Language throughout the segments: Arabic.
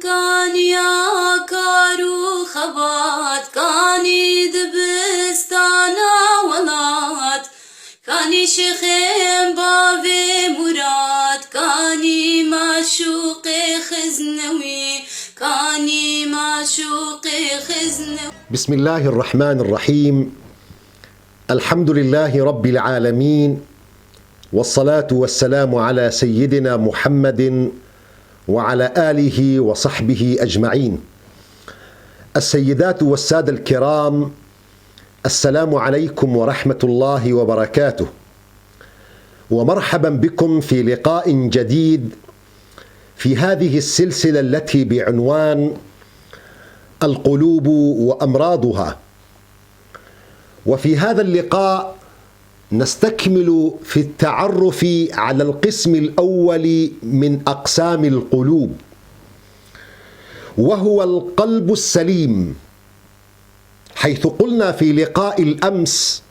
كاني آكارو خبات كاني دبستانا ولات كاني شيخين بابي مراد كاني معشوق خزنوي كاني معشوق خزنوي. بسم الله الرحمن الرحيم. الحمد لله رب العالمين، والصلاة والسلام على سيدنا محمد وعلى آله وصحبه أجمعين. السيدات والسادة الكرام، السلام عليكم ورحمة الله وبركاته، ومرحبا بكم في لقاء جديد في هذه السلسلة التي بعنوان القلوب وأمراضها. وفي هذا اللقاء نستكمل في التعرف على القسم الأول من أقسام القلوب، وهو القلب السليم، حيث قلنا في لقاء الأمس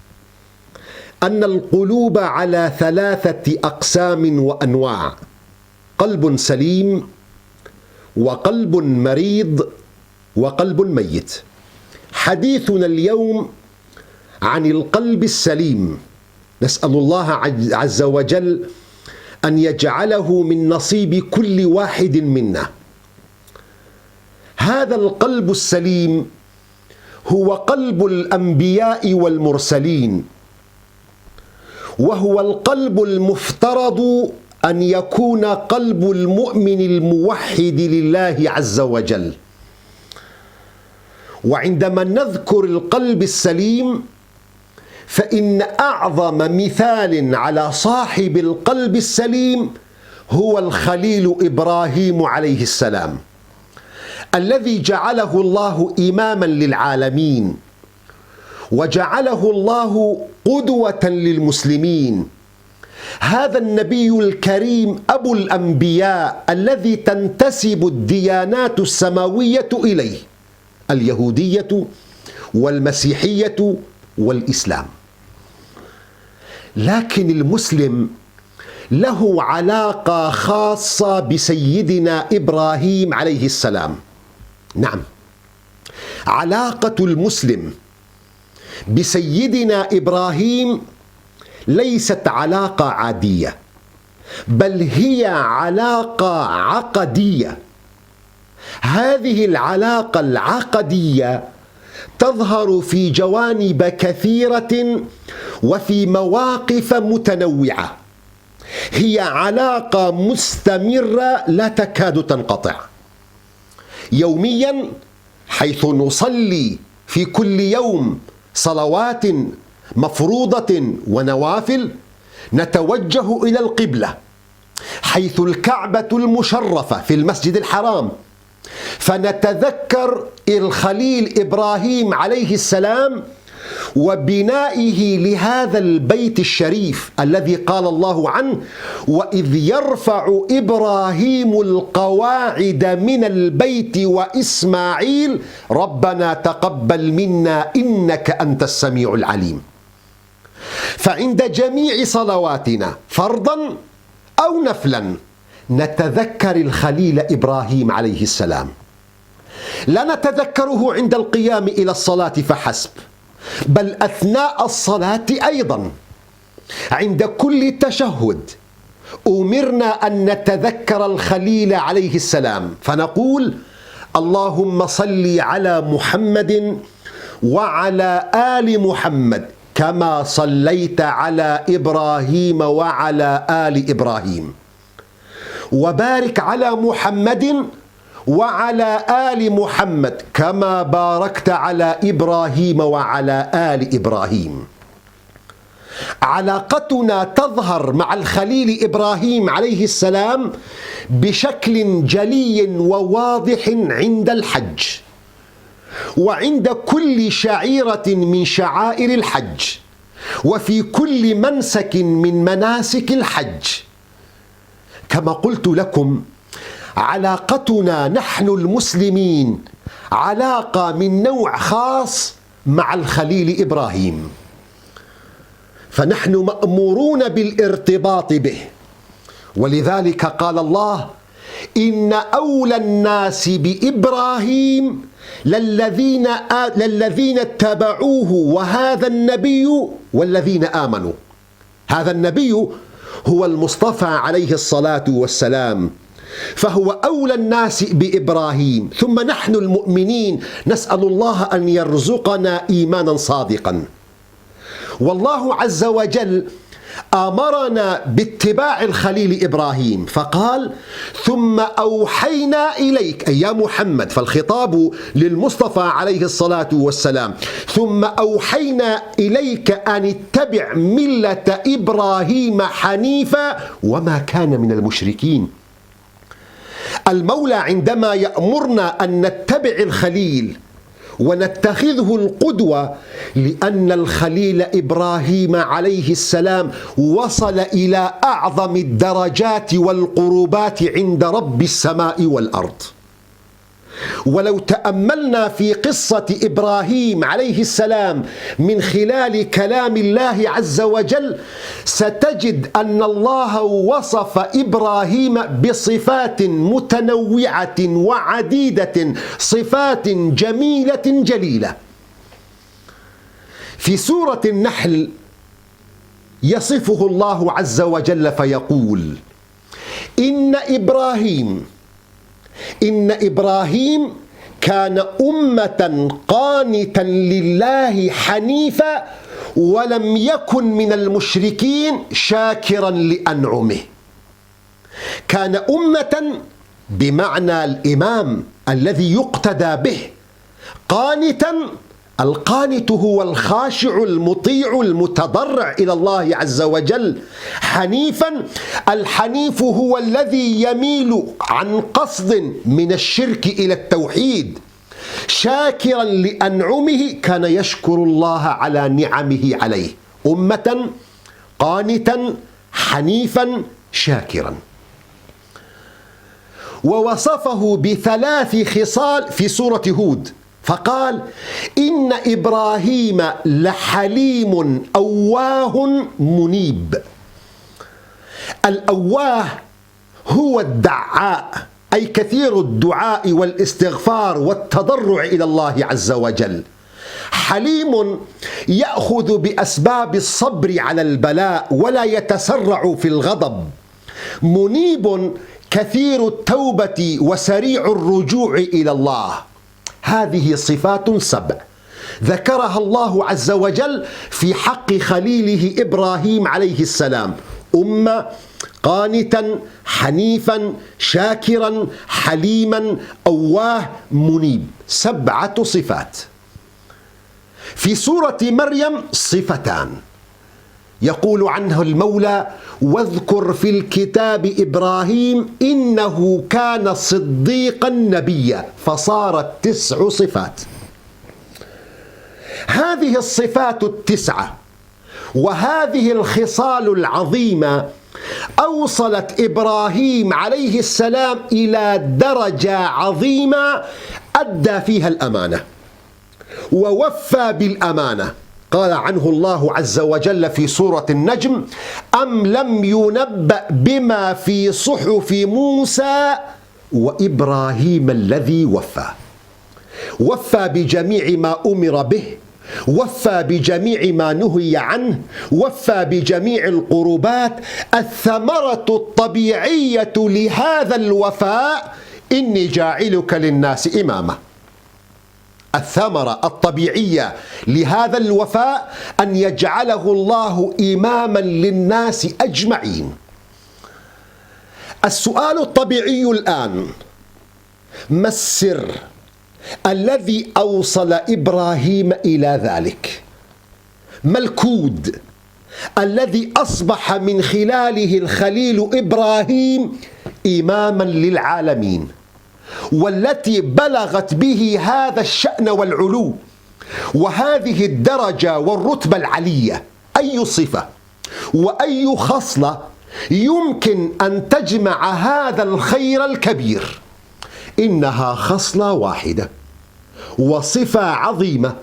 أن القلوب على 3 أقسام وأنواع: قلب سليم، وقلب مريض، وقلب ميت. حديثنا اليوم عن القلب السليم، نسأل الله عز وجل أن يجعله من نصيب كل واحد منا. هذا القلب السليم هو قلب الأنبياء والمرسلين، وهو القلب المفترض أن يكون قلب المؤمن الموحد لله عز وجل. وعندما نذكر القلب السليم فإن أعظم مثال على صاحب القلب السليم هو الخليل إبراهيم عليه السلام، الذي جعله الله إماما للعالمين، وجعله الله قدوة للمسلمين. هذا النبي الكريم أبو الأنبياء الذي تنتسب الديانات السماوية إليه: اليهودية والمسيحية والإسلام. لكن المسلم له علاقة خاصة بسيدنا إبراهيم عليه السلام. نعم، علاقة المسلم بسيدنا إبراهيم ليست علاقة عادية، بل هي علاقة عقدية. هذه العلاقة العقدية تظهر في جوانب كثيرة وفي مواقف متنوعة. هي علاقة مستمرة لا تكاد تنقطع. يوميا، حيث نصلي في كل يوم صلوات مفروضة ونوافل، نتوجه إلى القبلة، حيث الكعبة المشرفة في المسجد الحرام، فنتذكر الخليل إبراهيم عليه السلام وبنائه لهذا البيت الشريف الذي قال الله عنه: وإذ يرفع إبراهيم القواعد من البيت وإسماعيل ربنا تقبل منا إنك أنت السميع العليم. فعند جميع صلواتنا فرضا أو نفلا نتذكر الخليل إبراهيم عليه السلام. لا نتذكره عند القيام إلى الصلاة فحسب، بل أثناء الصلاة أيضا. عند كل تشهد أمرنا أن نتذكر الخليل عليه السلام، فنقول: اللهم صل على محمد وعلى آل محمد كما صليت على إبراهيم وعلى آل إبراهيم، وبارك على محمد وعلى آل محمد كما باركت على إبراهيم وعلى آل إبراهيم. علاقتنا تظهر مع الخليل إبراهيم عليه السلام بشكل جلي وواضح عند الحج، وعند كل شعيرة من شعائر الحج، وفي كل منسك من مناسك الحج. كما قلت لكم، علاقتنا نحن المسلمين علاقة من نوع خاص مع الخليل إبراهيم، فنحن مأمورون بالارتباط به. ولذلك قال الله: إن أولى الناس بإبراهيم للذين اتبعوه وهذا النبي والذين آمنوا. هذا النبي هو المصطفى عليه الصلاة والسلام، فهو أولى الناس بإبراهيم، ثم نحن المؤمنين نسأل الله أن يرزقنا إيمانا صادقا. والله عز وجل أمرنا باتباع الخليل إبراهيم، فقال: ثم أوحينا إليك، أي يا محمد، فالخطاب للمصطفى عليه الصلاة والسلام، ثم أوحينا إليك أن اتبع ملة إبراهيم حنيفا وما كان من المشركين. المولى عندما يأمرنا أن نتبع الخليل ونتخذه القدوة، لأن الخليل إبراهيم عليه السلام وصل إلى أعظم الدرجات والقربات عند رب السماء والأرض. ولو تأملنا في قصة إبراهيم عليه السلام من خلال كلام الله عز وجل، ستجد أن الله وصف إبراهيم بصفات متنوعة وعديدة، صفات جميلة جليلة. في سورة النحل يصفه الله عز وجل فيقول: إن إبراهيم كان أمة قانتا لله حنيفا ولم يكن من المشركين شاكرا لأنعمه. كان أمة بمعنى الإمام الذي يقتدى به، قانتا، القانت هو الخاشع المطيع المتضرع إلى الله عز وجل. حنيفا، الحنيف هو الذي يميل عن قصد من الشرك إلى التوحيد. شاكرا لأنعمه، كان يشكر الله على نعمه عليه. أمة قانتا حنيفا شاكرا. ووصفه بثلاث خصال في سورة هود، فقال: إن إبراهيم لحليم أواه منيب. الأواه هو الدعاء، أي كثير الدعاء والاستغفار والتضرع إلى الله عز وجل. حليم يأخذ بأسباب الصبر على البلاء ولا يتسرع في الغضب. منيب كثير التوبة وسريع الرجوع إلى الله. هذه صفات 7 ذكرها الله عز وجل في حق خليله إبراهيم عليه السلام: أمة قانتا حنيفا شاكرا حليما أواه منيب. 7 صفات. في سورة مريم صفتان يقول عنه المولى: واذكر في الكتاب إبراهيم إنه كان صديقا نبيا، فصارت 9 صفات. هذه الصفات 9 وهذه الخصال العظيمة أوصلت إبراهيم عليه السلام إلى درجة عظيمة أدى فيها الأمانة ووفى بالأمانة. قال عنه الله عز وجل في سورة النجم: أم لم ينبأ بما في صحف موسى وإبراهيم الذي وفى بجميع ما أمر به، وفى بجميع ما نهي عنه، وفى بجميع القربات. الثمرة الطبيعية لهذا الوفاء: إني جاعلك للناس إماما. الثمرة الطبيعية لهذا الوفاء أن يجعله الله إماما للناس أجمعين. السؤال الطبيعي الآن: ما السر الذي أوصل إبراهيم إلى ذلك؟ ما الكود الذي أصبح من خلاله الخليل إبراهيم إماما للعالمين، والتي بلغت به هذا الشأن والعلو وهذه الدرجة والرتبة العلية؟ أي صفة وأي خصلة يمكن أن تجمع هذا الخير الكبير؟ إنها خصلة واحدة وصفة عظيمة.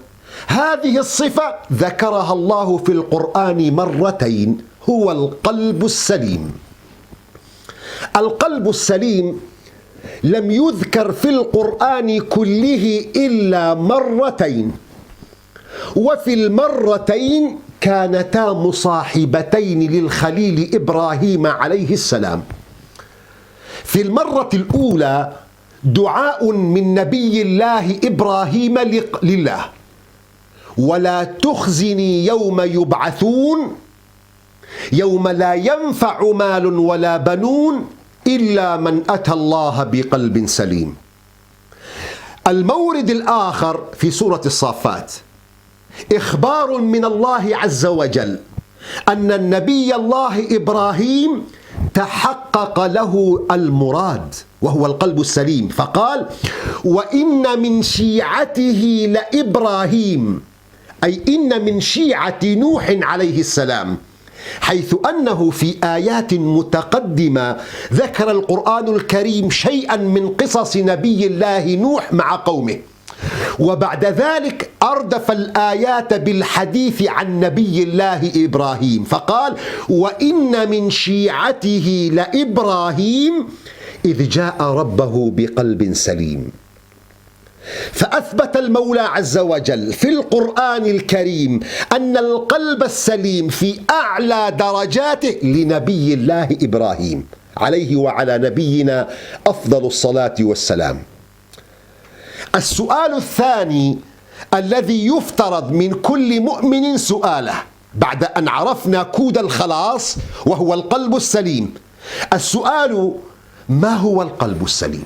هذه الصفة ذكرها الله في القرآن مرتين، هو القلب السليم. القلب السليم لم يذكر في القرآن كله إلا مرتين، وفي المرتين كانتا مصاحبتين للخليل إبراهيم عليه السلام. في المرة الأولى دعاء من نبي الله إبراهيم لله: ولا تخزني يوم يبعثون يوم لا ينفع مال ولا بنون إلا من أتى الله بقلب سليم. المورد الآخر في سورة الصافات إخبار من الله عز وجل أن النبي الله إبراهيم تحقق له المراد وهو القلب السليم، فقال: وإن من شيعته لإبراهيم، أي إن من شيعة نوح عليه السلام، حيث أنه في آيات متقدمة ذكر القرآن الكريم شيئا من قصص نبي الله نوح مع قومه، وبعد ذلك أردف الآيات بالحديث عن نبي الله إبراهيم، فقال: وإن من شيعته لإبراهيم إذ جاء ربه بقلب سليم. فأثبت المولى عز وجل في القرآن الكريم أن القلب السليم في أعلى درجاته لنبي الله إبراهيم عليه وعلى نبينا أفضل الصلاة والسلام. السؤال الثاني الذي يفترض من كل مؤمن سؤاله بعد أن عرفنا كود الخلاص وهو القلب السليم، السؤال: ما هو القلب السليم؟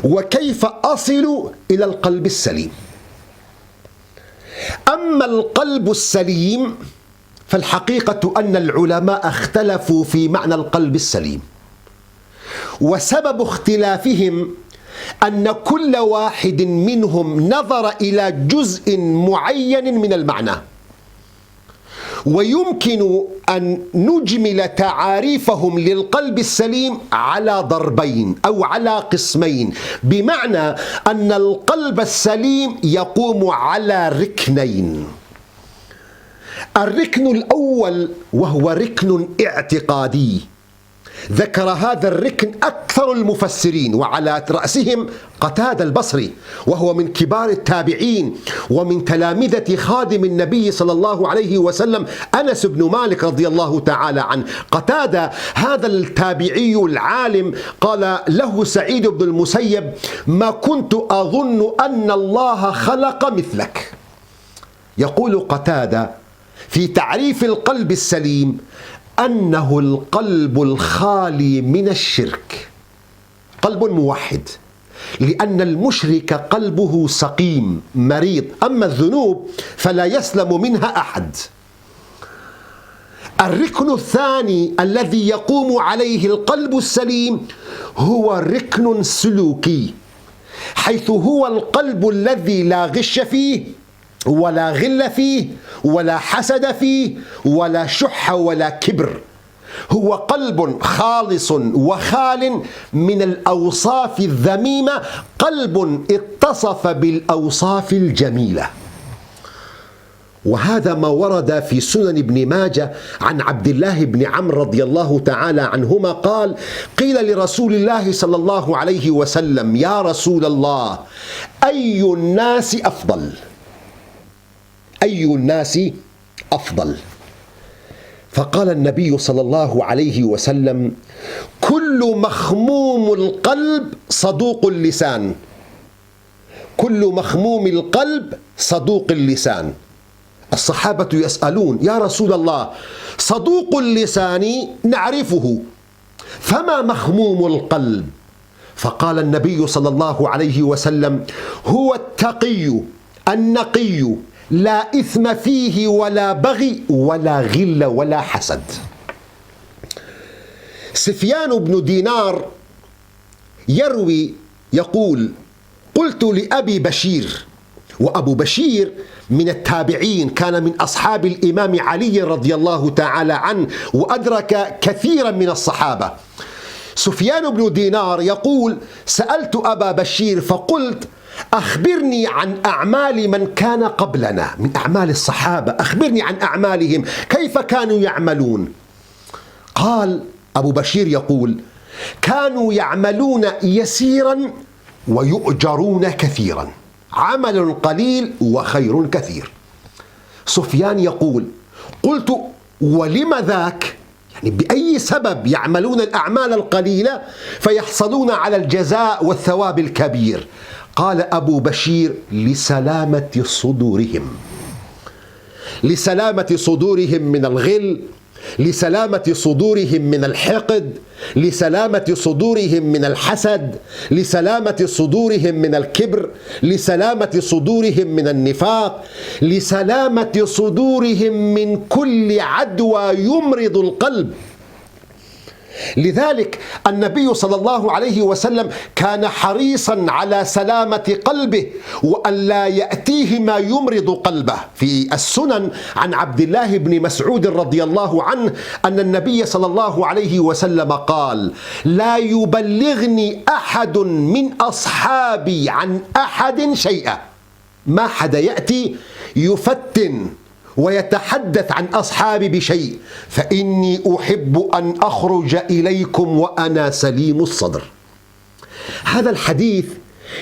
وكيف أصل إلى القلب السليم؟ أما القلب السليم فالحقيقة أن العلماء اختلفوا في معنى القلب السليم، وسبب اختلافهم أن كل واحد منهم نظر إلى جزء معين من المعنى، ويمكن أن نجمل تعاريفهم للقلب السليم على ضربين أو على قسمين، بمعنى أن القلب السليم يقوم على ركنين. الركن الأول وهو ركن اعتقادي، ذكر هذا الركن أكثر المفسرين وعلى رأسهم قتادة البصري، وهو من كبار التابعين ومن تلامذة خادم النبي صلى الله عليه وسلم أنس بن مالك رضي الله تعالى عنه. قتادة هذا التابعي العالم قال له سعيد بن المسيب: ما كنت أظن أن الله خلق مثلك. يقول قتادة في تعريف القلب السليم أنه القلب الخالي من الشرك، قلب موحد، لأن المشرك قلبه سقيم مريض، أما الذنوب فلا يسلم منها أحد. الركن الثاني الذي يقوم عليه القلب السليم هو ركن سلوكي، حيث هو القلب الذي لا غش فيه ولا غل فيه ولا حسد فيه ولا شح ولا كبر، هو قلب خالص وخال من الأوصاف الذميمة، قلب اتصف بالأوصاف الجميلة. وهذا ما ورد في سنن ابن ماجه عن عبد الله بن عمرو رضي الله تعالى عنهما قال: قيل لرسول الله صلى الله عليه وسلم: يا رسول الله، أي الناس أفضل؟ أي الناس أفضل؟ فقال النبي صلى الله عليه وسلم: كل مخموم القلب صدوق اللسان. كل مخموم القلب صدوق اللسان. الصحابة يسألون: يا رسول الله، صدوق اللسان نعرفه، فما مخموم القلب؟ فقال النبي صلى الله عليه وسلم: هو التقي النقي، لا إثم فيه ولا بغي ولا غل ولا حسد. سفيان بن دينار يروي يقول: قلت لأبي بشير، وأبو بشير من التابعين، كان من أصحاب الإمام علي رضي الله تعالى عنه وأدرك كثيرا من الصحابة. سفيان بن دينار يقول: سألت أبا بشير فقلت: أخبرني عن أعمال من كان قبلنا من أعمال الصحابة، أخبرني عن أعمالهم، كيف كانوا يعملون؟ قال أبو بشير يقول: كانوا يعملون يسيرا ويؤجرون كثيرا، عمل قليل وخير كثير. سفيان يقول: قلت ولم ذاك؟ يعني بأي سبب يعملون الأعمال القليلة فيحصلون على الجزاء والثواب الكبير؟ قال أبو بشير: لسلامة صدورهم، لسلامة صدورهم من الغل، لسلامة صدورهم من الحقد، لسلامة صدورهم من الحسد، لسلامة صدورهم من الكبر، لسلامة صدورهم من النفاق، لسلامة صدورهم من كل عدوى يمرض القلب. لذلك النبي صلى الله عليه وسلم كان حريصا على سلامة قلبه وأن لا يأتيه ما يمرض قلبه. في السنن عن عبد الله بن مسعود رضي الله عنه أن النبي صلى الله عليه وسلم قال: لا يبلغني أحد من أصحابي عن أحد شيئا، ما حدا يأتي يفتن ويتحدث عن أصحابي بشيء، فإني أحب أن أخرج إليكم وأنا سليم الصدر. هذا الحديث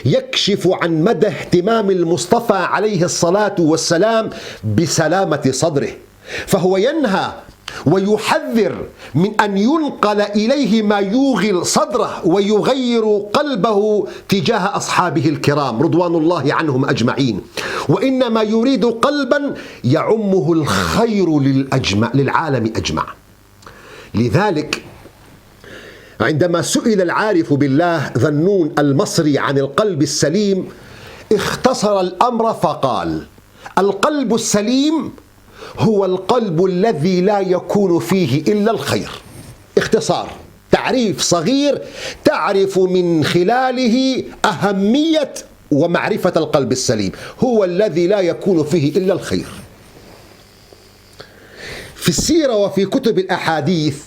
يكشف عن مدى اهتمام المصطفى عليه الصلاة والسلام بسلامة صدره، فهو ينهى ويحذر من أن ينقل إليه ما يوغل صدره ويغير قلبه تجاه أصحابه الكرام رضوان الله عنهم أجمعين، وإنما يريد قلبا يعمه الخير للعالم أجمع. لذلك عندما سئل العارف بالله ذنون المصري عن القلب السليم اختصر الأمر فقال: القلب السليم هو القلب الذي لا يكون فيه إلا الخير. اختصار، تعريف صغير تعرف من خلاله أهمية ومعرفة القلب السليم، هو الذي لا يكون فيه إلا الخير. في السيرة وفي كتب الأحاديث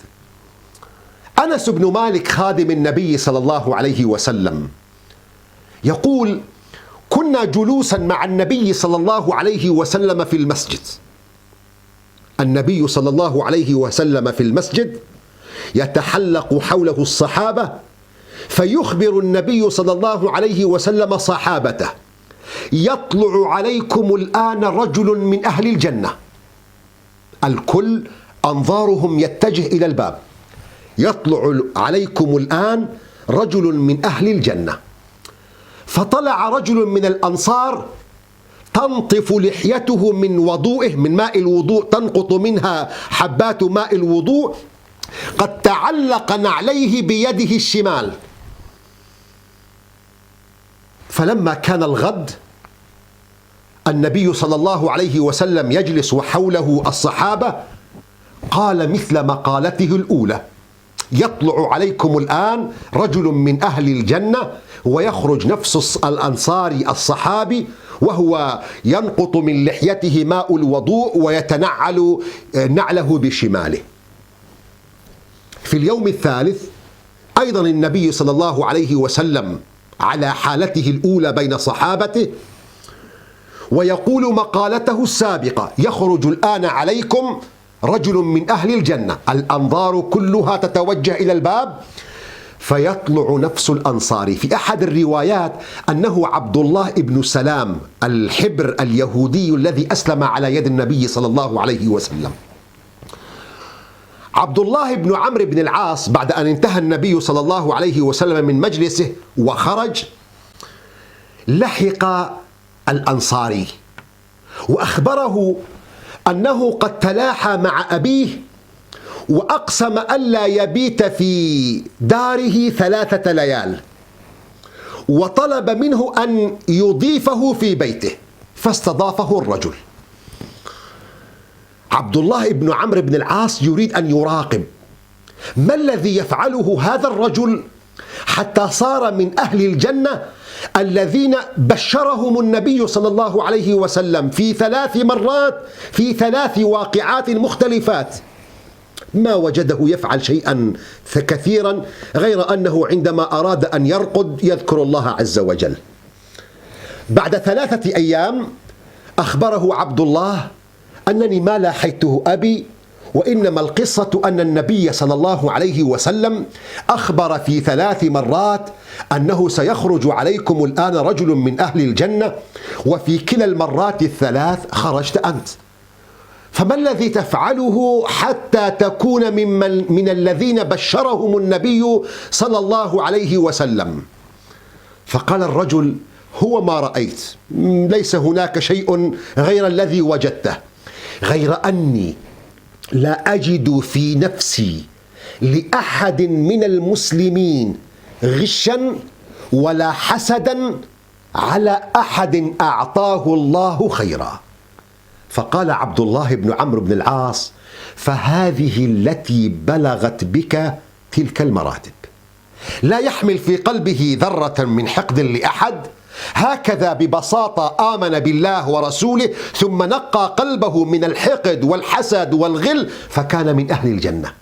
أنس بن مالك خادم النبي صلى الله عليه وسلم يقول: كنا جلوسا مع النبي صلى الله عليه وسلم في المسجد. النبي صلى الله عليه وسلم في المسجد يتحلق حوله الصحابة، فيخبر النبي صلى الله عليه وسلم صحابته: يطلع عليكم الآن رجل من أهل الجنة. الكل أنظارهم يتجه إلى الباب: يطلع عليكم الآن رجل من أهل الجنة. فطلع رجل من الأنصار تنطف لحيته من وضوئه، من ماء الوضوء، تنقط منها حبات ماء الوضوء، قد تعلق نعليه بيده الشمال. فلما كان الغد النبي صلى الله عليه وسلم يجلس وحوله الصحابة قال مثل مقالته الأولى: يطلع عليكم الآن رجل من أهل الجنة، ويخرج نفس الأنصاري الصحابي وهو ينقط من لحيته ماء الوضوء ويتنعل نعله بشماله. في اليوم الثالث أيضا النبي صلى الله عليه وسلم على حالته الأولى بين صحابته ويقول مقالته السابقة: يخرج الآن عليكم رجل من أهل الجنة. الأنظار كلها تتوجه إلى الباب، فيطلع نفس الأنصاري. في أحد الروايات أنه عبد الله بن سلام الحبر اليهودي الذي أسلم على يد النبي صلى الله عليه وسلم. عبد الله بن عمرو بن العاص بعد أن انتهى النبي صلى الله عليه وسلم من مجلسه وخرج لحق الأنصاري وأخبره أنه قد تلاحى مع أبيه وأقسم ألا يبيت في داره 3 ليال، وطلب منه أن يضيفه في بيته، فاستضافه الرجل. عبد الله بن عمرو بن العاص يريد أن يراقب ما الذي يفعله هذا الرجل حتى صار من أهل الجنة الذين بشرهم النبي صلى الله عليه وسلم في 3 مرات في 3 واقعات مختلفات. ما وجده يفعل شيئا كثيرا غير أنه عندما أراد أن يرقد يذكر الله عز وجل. بعد 3 أيام أخبره عبد الله: أنني ما لاحيته أبي وإنما القصة أن النبي صلى الله عليه وسلم أخبر في 3 مرات أنه سيخرج عليكم الآن رجل من أهل الجنة، وفي كلا المرات ال3 خرجت أنت. فما الذي تفعله حتى تكون من الذين بشرهم النبي صلى الله عليه وسلم؟ فقال الرجل: هو ما رأيت، ليس هناك شيء غير الذي وجدته، غير أني لا أجد في نفسي لأحد من المسلمين غشا ولا حسدا على أحد أعطاه الله خيرا. فقال عبد الله بن عمرو بن العاص: فهذه التي بلغت بك تلك المراتب. لا يحمل في قلبه ذرة من حقد لأحد، هكذا ببساطة آمن بالله ورسوله ثم نقى قلبه من الحقد والحسد والغل فكان من أهل الجنة.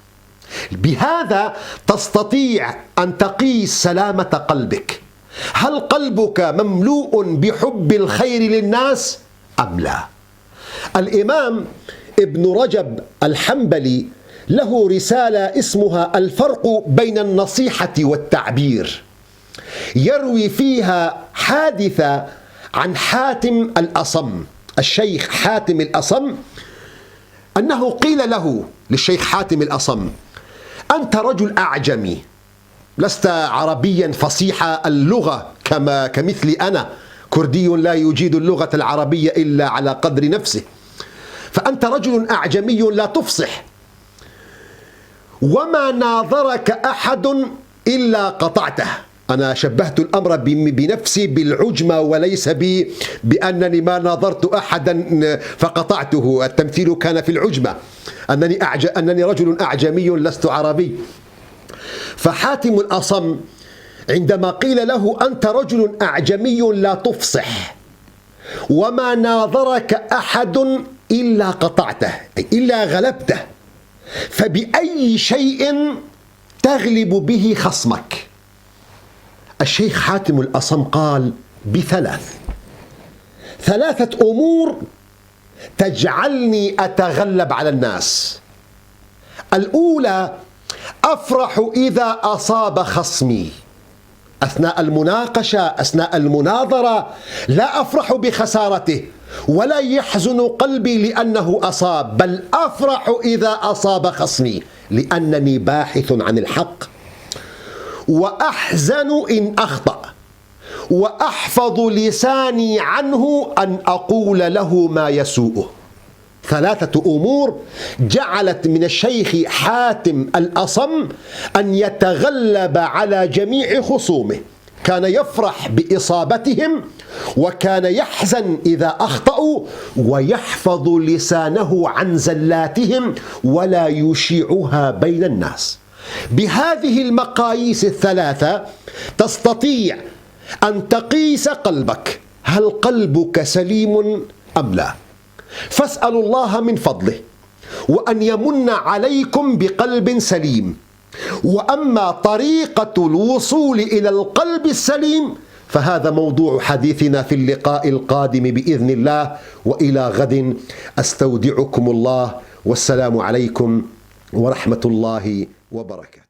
بهذا تستطيع أن تقيس سلامة قلبك. هل قلبك مملوء بحب الخير للناس أم لا؟ الإمام ابن رجب الحنبلي له رسالة اسمها الفرق بين النصيحة والتعبير، يروي فيها حادثة عن حاتم الأصم، الشيخ حاتم الأصم، أنه قيل له للشيخ حاتم الأصم: أنت رجل أعجمي، لست عربيا فصيح اللغة كمثلي أنا، كردي لا يجيد اللغة العربية إلا على قدر نفسه، فأنت رجل أعجمي لا تفصح، وما ناظرك أحد إلا قطعته. أنا شبهت الأمر بنفسي بالعجمة وليس بأنني ما ناظرت أحدا فقطعته، التمثيل كان في العجمة، أنني رجل أعجمي لست عربي. فحاتم الأصم عندما قيل له أنت رجل أعجمي لا تفصح وما ناظرك أحد إلا قطعته، أي إلا غلبته، فبأي شيء تغلب به خصمك؟ الشيخ حاتم الأصم قال: ثلاثة أمور تجعلني أتغلب على الناس. الأولى: أفرح إذا أصاب خصمي أثناء المناقشة، أثناء المناظرة، لا أفرح بخسارته ولا يحزن قلبي لأنه أصاب، بل أفرح إذا أصاب خصمي لأنني باحث عن الحق، وأحزن إن أخطأ، وأحفظ لساني عنه أن أقول له ما يسوءه. 3 أمور جعلت من الشيخ حاتم الأصم أن يتغلب على جميع خصومه. كان يفرح بإصابتهم، وكان يحزن إذا أخطأوا، ويحفظ لسانه عن زلاتهم ولا يشيعها بين الناس. بهذه المقاييس ال3 تستطيع أن تقيس قلبك، هل قلبك سليم أم لا؟ فاسألوا الله من فضله وأن يمن عليكم بقلب سليم. وأما طريقة الوصول إلى القلب السليم فهذا موضوع حديثنا في اللقاء القادم بإذن الله، وإلى غد أستودعكم الله، والسلام عليكم ورحمة الله وبركاته.